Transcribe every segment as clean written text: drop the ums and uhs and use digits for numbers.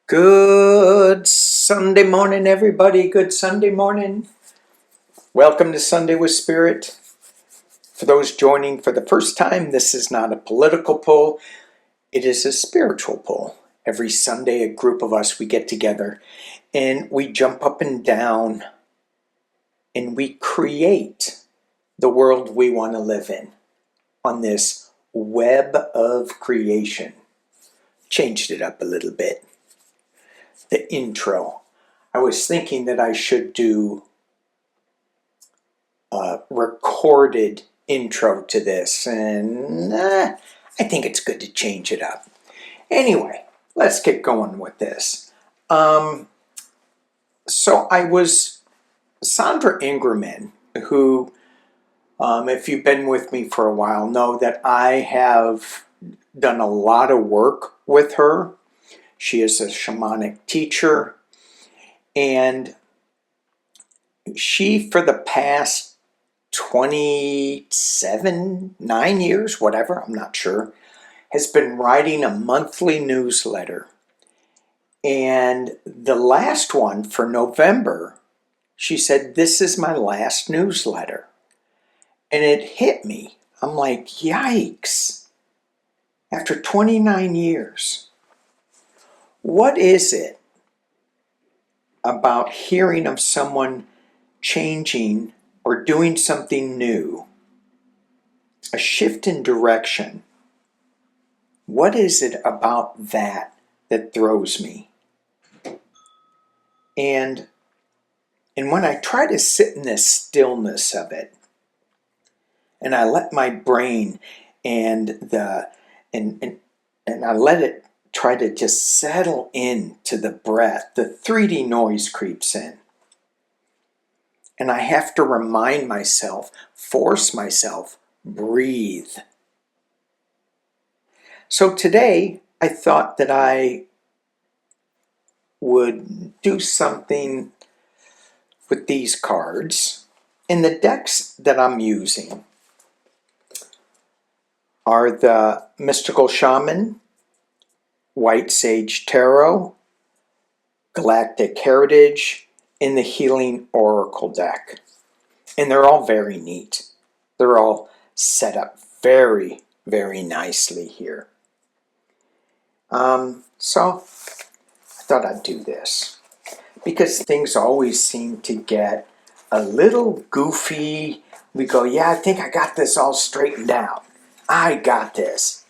Good Sunday morning, everybody. Good Sunday morning. Welcome to Sunday with Spirit. For those joining for the first time, this is not a political poll. It is a spiritual poll. Every Sunday, a group of us, we get together and we jump up and down and we create the world we want to live in on this web of creation. Changed it up a little bit. The intro. I was thinking that I should do a recorded intro to this, and I think it's good to change it up. Anyway, let's get going with this. So I was Sandra Ingerman, who, if you've been with me for a while, know that I have done a lot of work with her. She is a shamanic teacher, and she, for the past 9 years, whatever, I'm not sure, has been writing a monthly newsletter. And the last one for November, she said, "This is my last newsletter." And it hit me. I'm like, yikes. After 29 years. What is it about hearing of someone changing or doing something new, a shift in direction? What is it about that throws me? And when I try to sit in the stillness of it, and I let my brain and I let it try to just settle into the breath, the 3D noise creeps in. And I have to remind myself, force myself, breathe. So today, I thought that I would do something with these cards. And the decks that I'm using are the Mystical Shaman, White Sage Tarot, Galactic Heritage, and the Healing Oracle deck. And they're all very neat. They're all set up very, very nicely here. So I thought I'd do this because things always seem to get a little goofy. We go, yeah, I think I got this all straightened out. I got this.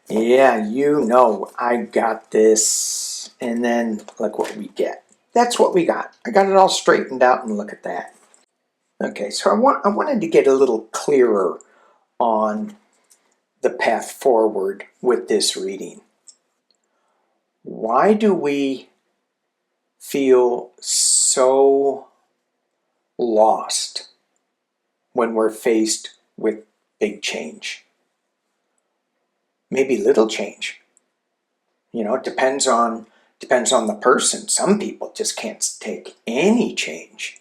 Yeah, you know I got this. And then look what we get. That's what we got. I got it all straightened out, and look at that. Okay, so I wanted to get a little clearer on the path forward with this reading. Why do we feel so lost when we're faced with big change? Maybe little change. You know, it depends on the person. Some people just can't take any change.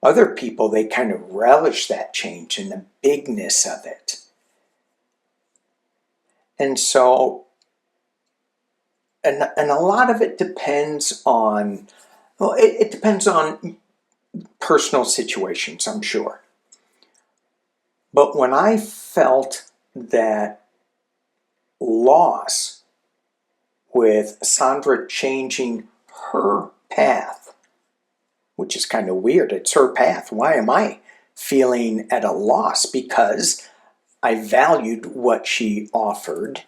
Other people, they kind of relish that change and the bigness of it. And so, and a lot of it depends on, well, it depends on personal situations, I'm sure. But when I felt that loss with Sandra changing her path, which is kind of weird, it's her path. Why am I feeling at a loss? Because I valued what she offered,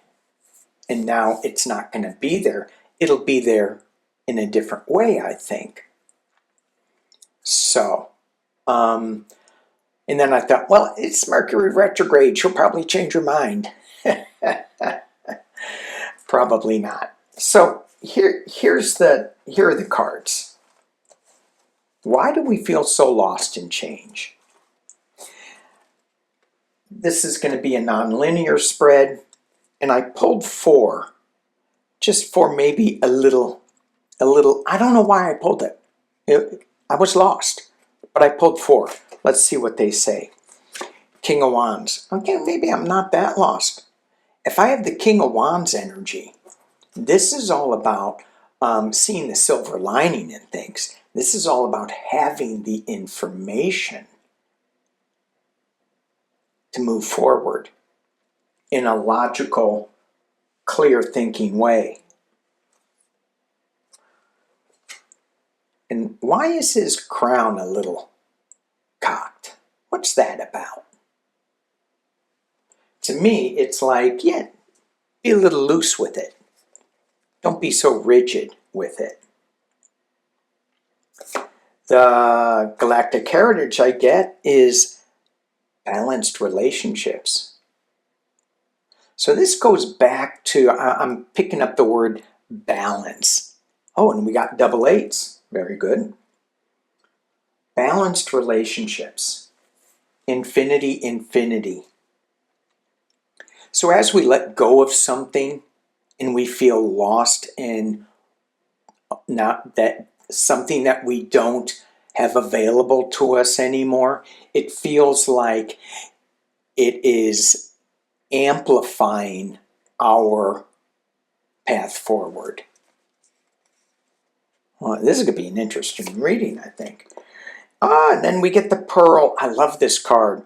and now it's not going to be there. It'll be there in a different way, I think. So, and then I thought, well, it's Mercury retrograde. She'll probably change her mind. Probably not. So here are the cards. Why do we feel so lost in change? This is going to be a nonlinear spread, and I pulled 4, just for maybe a little. I don't know why I pulled it. I was lost, but I pulled 4. Let's see what they say. King of Wands. Okay, maybe I'm not that lost. If I have the King of Wands energy, This is all about seeing the silver lining in things. This is all about having the information to move forward in a logical, clear thinking way. And why is his crown a little cocked? What's that about? To me, it's like, yeah, be a little loose with it. Don't be so rigid with it. The galactic heritage I get is balanced relationships. So this goes back to, I'm picking up the word balance. Oh, and we got double eights. Very good. Balanced relationships. Infinity, infinity. So as we let go of something and we feel lost in not that something that we don't have available to us anymore, it feels like it is amplifying our path forward. Well, this is going to be an interesting reading, I think. And then we get the pearl. I love this card.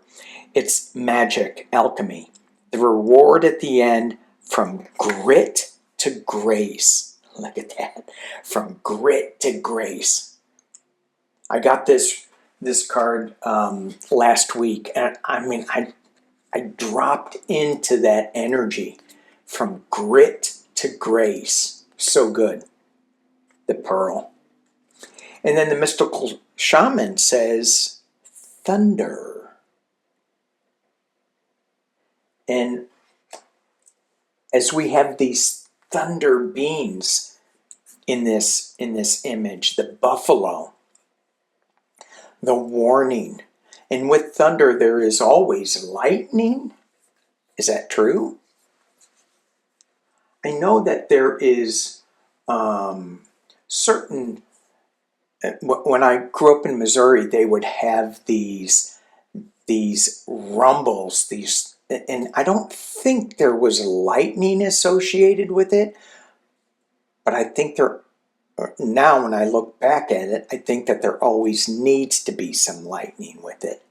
It's magic, alchemy. The reward at the end, from grit to grace. Look at that. From grit to grace. I got this card last week, and I dropped into that energy. From grit to grace. So good. The pearl. And then the mystical shaman says thunder. And as we have these thunder beings in this image, the buffalo, the warning, and with thunder there is always lightning. Is that true? I know that there is certain, when I grew up in Missouri, they would have these rumbles, and I don't think there was lightning associated with it, but I think now when I look back at it, I think that there always needs to be some lightning with it.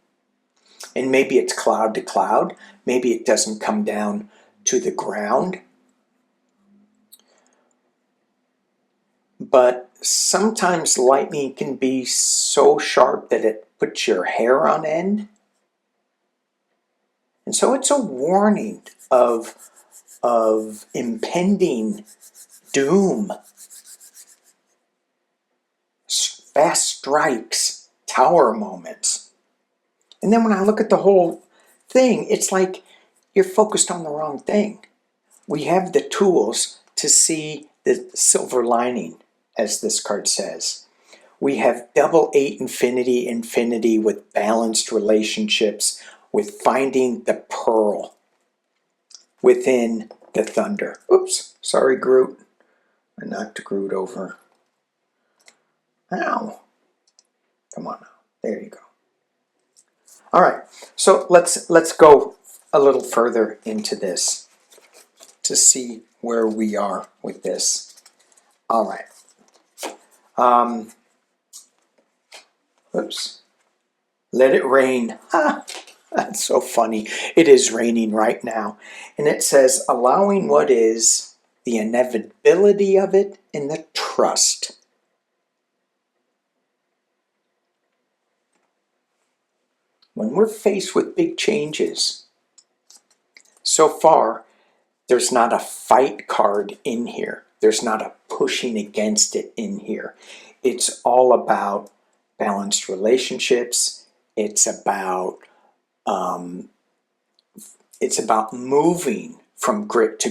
And maybe it's cloud to cloud, maybe it doesn't come down to the ground. But sometimes lightning can be so sharp that it puts your hair on end. And so it's a warning of impending doom. Fast strikes, tower moments. And then when I look at the whole thing, it's like you're focused on the wrong thing. We have the tools to see the silver lining, as this card says. We have double eight infinity, infinity with balanced relationships, with finding the pearl within the thunder. Oops, sorry, Groot. I knocked Groot over. Ow. Come on now. There you go. All right, so let's go a little further into this to see where we are with this. All right. Oops. Let it rain. Ah, that's so funny. It is raining right now. And it says, allowing what is, the inevitability of it, and the trust. When we're faced with big changes, so far, there's not a fight card in here. There's not a pushing against it in here. It's all about balanced relationships. It's about moving from grit to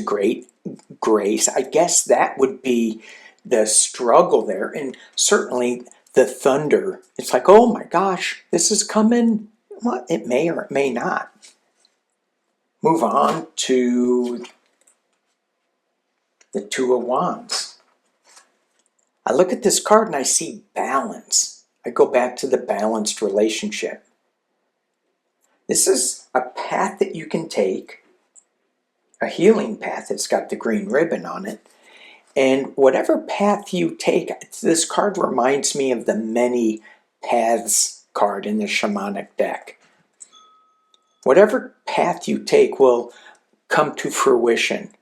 grace. I guess that would be the struggle there. And certainly the thunder. It's like, oh my gosh, this is coming. Well, it may or it may not. Move on to the Two of Wands. I look at this card and I see balance. I go back to the balanced relationship. This is a path that you can take, a healing path. It's got the green ribbon on it. And whatever path you take, this card reminds me of the many paths card in the shamanic deck. Whatever path you take will come to fruition.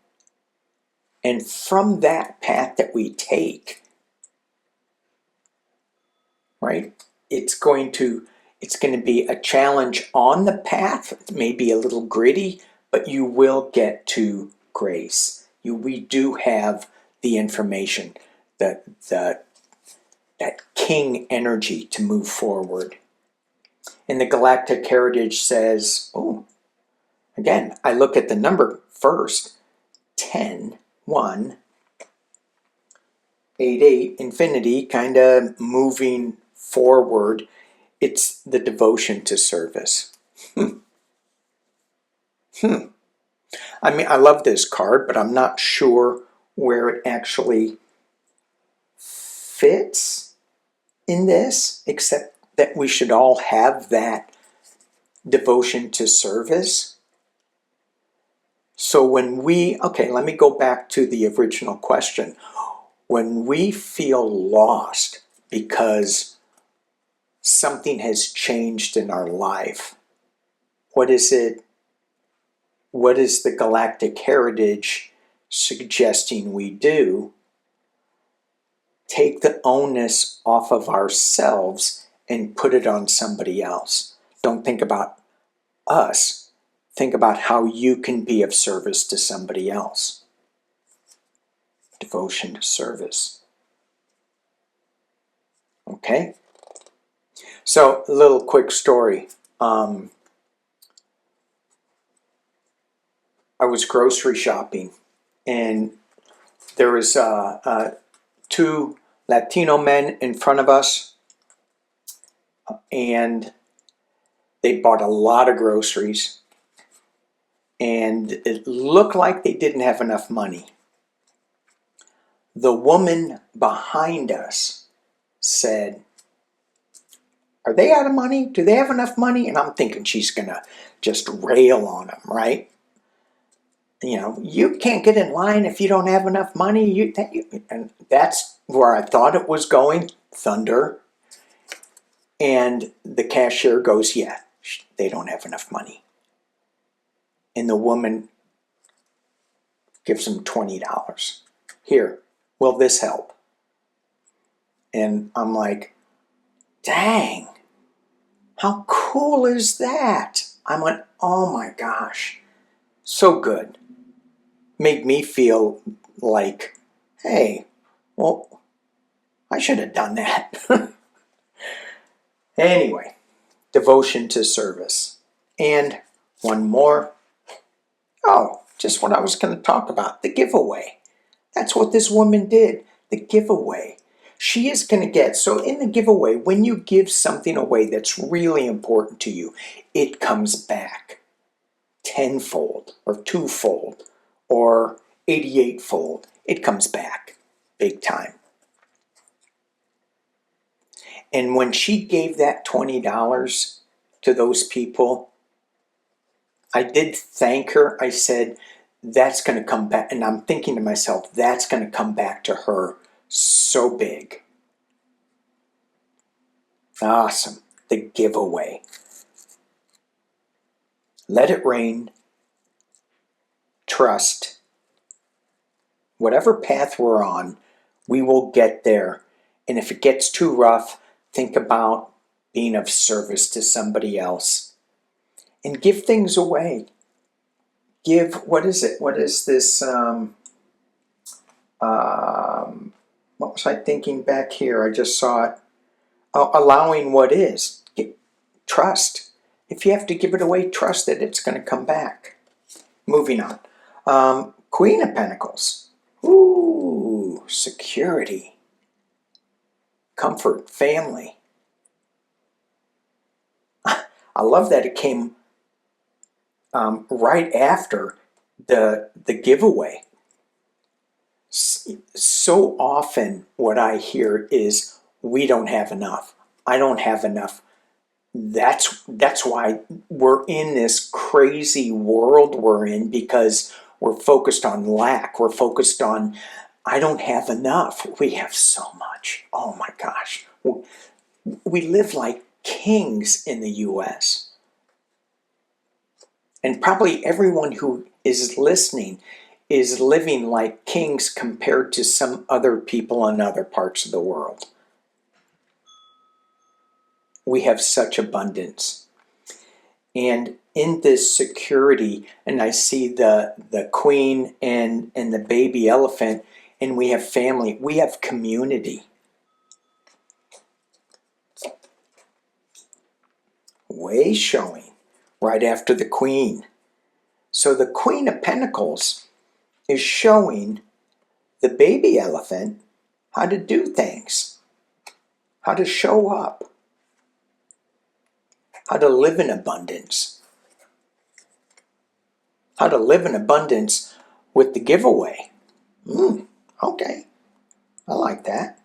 And from that path that we take, right, it's going to be a challenge on the path. It may be a little gritty, but you will get to grace. We do have the information, that king energy to move forward. And the Galactic Heritage says, oh, again, I look at the number first, 10, 1, 8, 8, infinity, kind of moving forward. It's the devotion to service. I mean, I love this card, but I'm not sure where it actually fits in this, except that we should all have that devotion to service. So when okay, let me go back to the original question. When we feel lost because something has changed in our life, what is it? What is the Galactic Heritage suggesting we do? Take the onus off of ourselves and put it on somebody else. Don't think about us. Think about how you can be of service to somebody else. Devotion to service. Okay? So, a little quick story. I was grocery shopping, and there was two Latino men in front of us, and they bought a lot of groceries, and it looked like they didn't have enough money. The woman behind us said, "Are they out of money? Do they have enough money?" And I'm thinking she's gonna just rail on them, right? You know, you can't get in line if you don't have enough money. And that's where I thought it was going, thunder. And the cashier goes, "Yeah, they don't have enough money." And the woman gives him $20. "Here, will this help?" And I'm like, dang, how cool is that? I went, oh my gosh, so good. Made me feel like, hey, well, I should have done that. Anyway, devotion to service. And one more. Oh, just what I was going to talk about, the giveaway. That's what this woman did, the giveaway. She is going to get, so in the giveaway, when you give something away that's really important to you, it comes back tenfold or twofold or 88-fold. It comes back big time. And when she gave that $20 to those people, I did thank her. I said, that's going to come back. And I'm thinking to myself, that's going to come back to her so big. Awesome. The giveaway. Let it rain. Trust. Whatever path we're on, we will get there. And if it gets too rough, think about being of service to somebody else. And give things away. Give, what is it? What is this? What was I thinking back here? I just saw it. Allowing what is. Trust. If you have to give it away, trust that it's going to come back. Moving on. Queen of Pentacles. Ooh, security. Comfort, family. I love that it came right after the giveaway. So often what I hear is, we don't have enough. I don't have enough. That's why we're in this crazy world we're in, because we're focused on lack. We're focused on I don't have enough. We have so much. Oh my gosh. We live like kings in the US. And probably everyone who is listening is living like kings compared to some other people in other parts of the world. We have such abundance. And in this security, and I see the queen and the baby elephant, and we have family, we have community. Way showing right after the queen. So the Queen of Pentacles is showing the baby elephant how to do things, how to show up, how to live in abundance, how to live in abundance with the giveaway. Okay, I like that.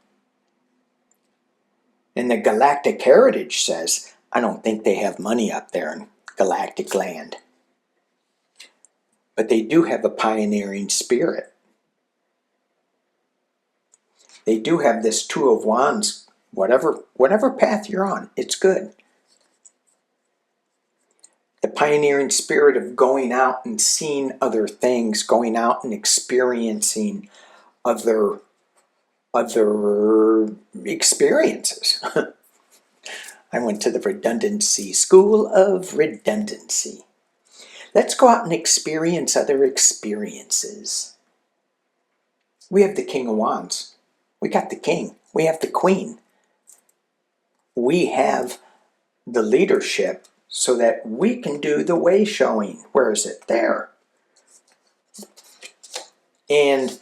And the Galactic Heritage says, I don't think they have money up there in Galactic Land. But they do have a pioneering spirit. They do have this Two of Wands. Whatever path you're on, it's good. The pioneering spirit of going out and seeing other things, going out and experiencing other experiences. I went to the Redundancy School of Redundancy. Let's go out and experience other experiences. We have the King of Wands. We got the King. We have the Queen. We have the leadership so that we can do the way showing. Where is it? There. And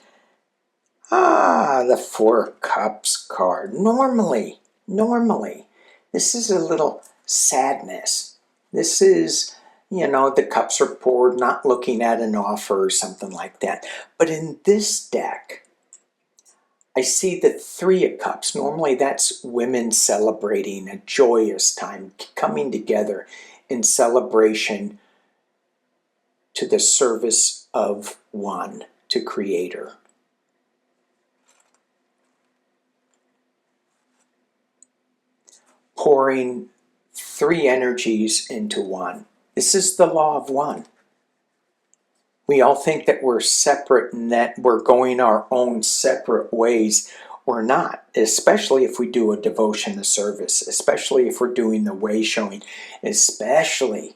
the Four of Cups card. Normally, this is a little sadness. This is, the cups are poured, not looking at an offer or something like that. But in this deck, I see the Three of Cups. Normally that's women celebrating a joyous time, coming together in celebration to the service of one, to Creator. Pouring three energies into one. This is the law of one. We all think that we're separate and that we're going our own separate ways. We're not, especially if we do a devotion to service, especially if we're doing the way showing, especially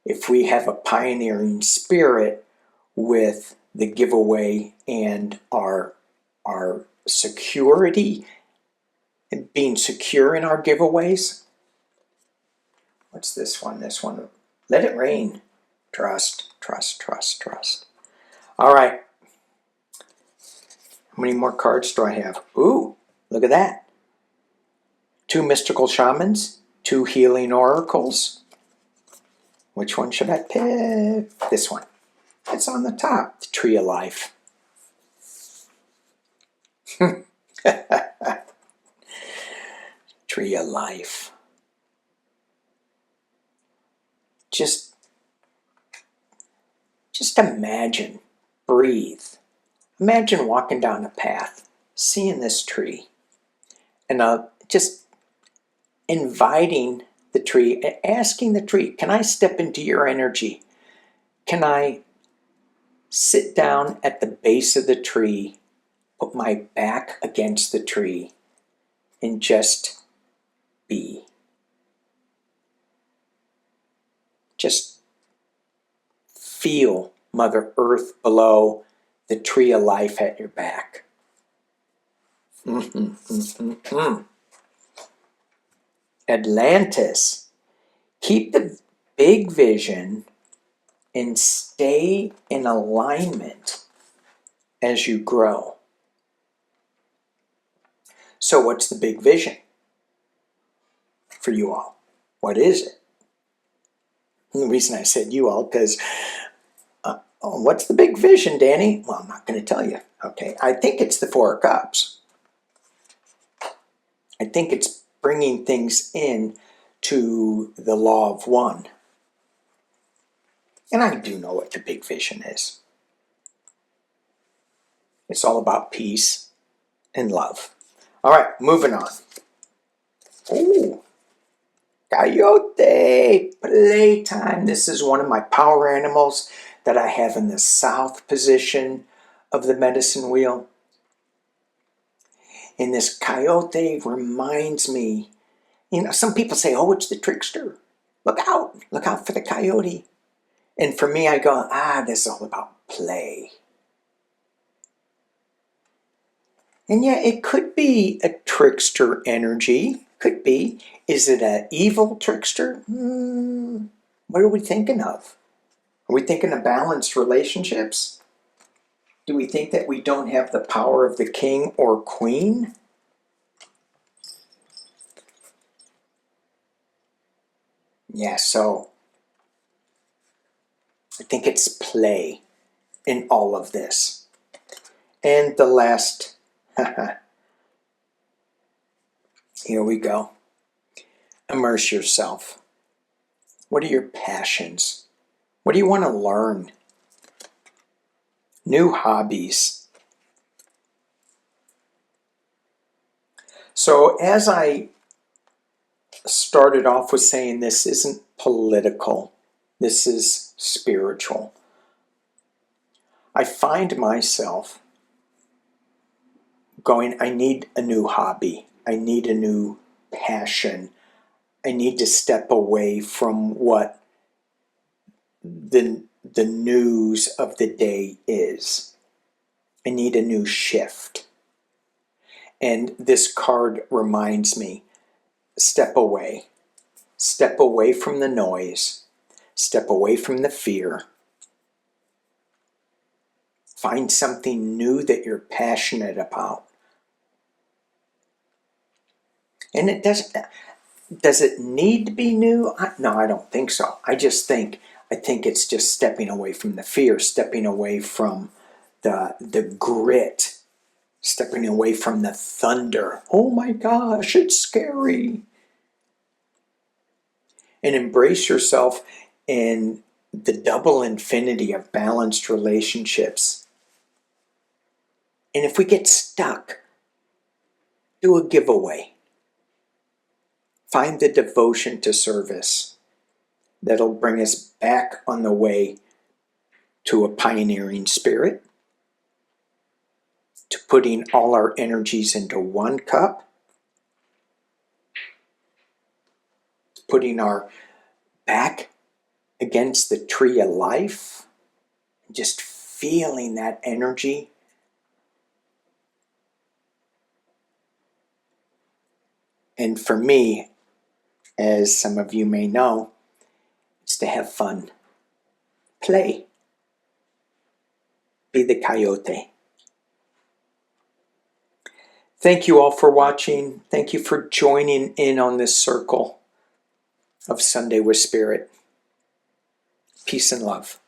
if we have a pioneering spirit with the giveaway and our security and being secure in our giveaways. What's this one? This one. Let it rain. Trust, trust, trust, trust. All right. How many more cards do I have? Ooh, look at that. 2 mystical shamans, 2 healing oracles. Which one should I pick? This one. It's on the top. The Tree of Life. Tree of Life. Just imagine, breathe. Imagine walking down a path, seeing this tree, and just inviting the tree, asking the tree, can I step into your energy? Can I sit down at the base of the tree, put my back against the tree, and just be? Just feel Mother Earth below, the Tree of Life at your back. Atlantis. Keep the big vision and stay in alignment as you grow. So what's the big vision for you all? What is it? And the reason I said you all, because what's the big vision, Danny? Well, I'm not going to tell you. Okay, I think it's the Four of Cups. I think it's bringing things in to the law of one. And I do know what the big vision is. It's all about peace and love. All right, moving on. Oh, coyote, playtime. This is one of my power animals that I have in the south position of the medicine wheel. And this coyote reminds me, some people say, oh, it's the trickster. Look out for the coyote. And for me, I go, this is all about play. And yeah, it could be a trickster energy. Could be. Is it an evil trickster? What are we thinking of? Are we thinking of balanced relationships? Do we think that we don't have the power of the king or queen? Yeah, so I think it's play in all of this. And the last, here we go. Immerse yourself. What are your passions? What do you want to learn? New hobbies. So as I started off with saying, this isn't political. This is spiritual. I find myself going, I need a new hobby. I need a new passion. I need to step away from what the news of the day is. I need a new shift. And this card reminds me, step away. Step away from the noise. Step away from the fear. Find something new that you're passionate about. And it doesn't, does it need to be new? No, I don't think so. I think it's just stepping away from the fear, stepping away from the grit, stepping away from the thunder. Oh my gosh, it's scary. And embrace yourself in the double infinity of balanced relationships. And if we get stuck, do a giveaway. Find the devotion to service that'll bring us back on the way to a pioneering spirit, to putting all our energies into one cup, putting our back against the tree of life, just feeling that energy. And for me, as some of you may know, it's to have fun. Play. Be the coyote. Thank you all for watching. Thank you for joining in on this circle of Sunday with Spirit. Peace and love.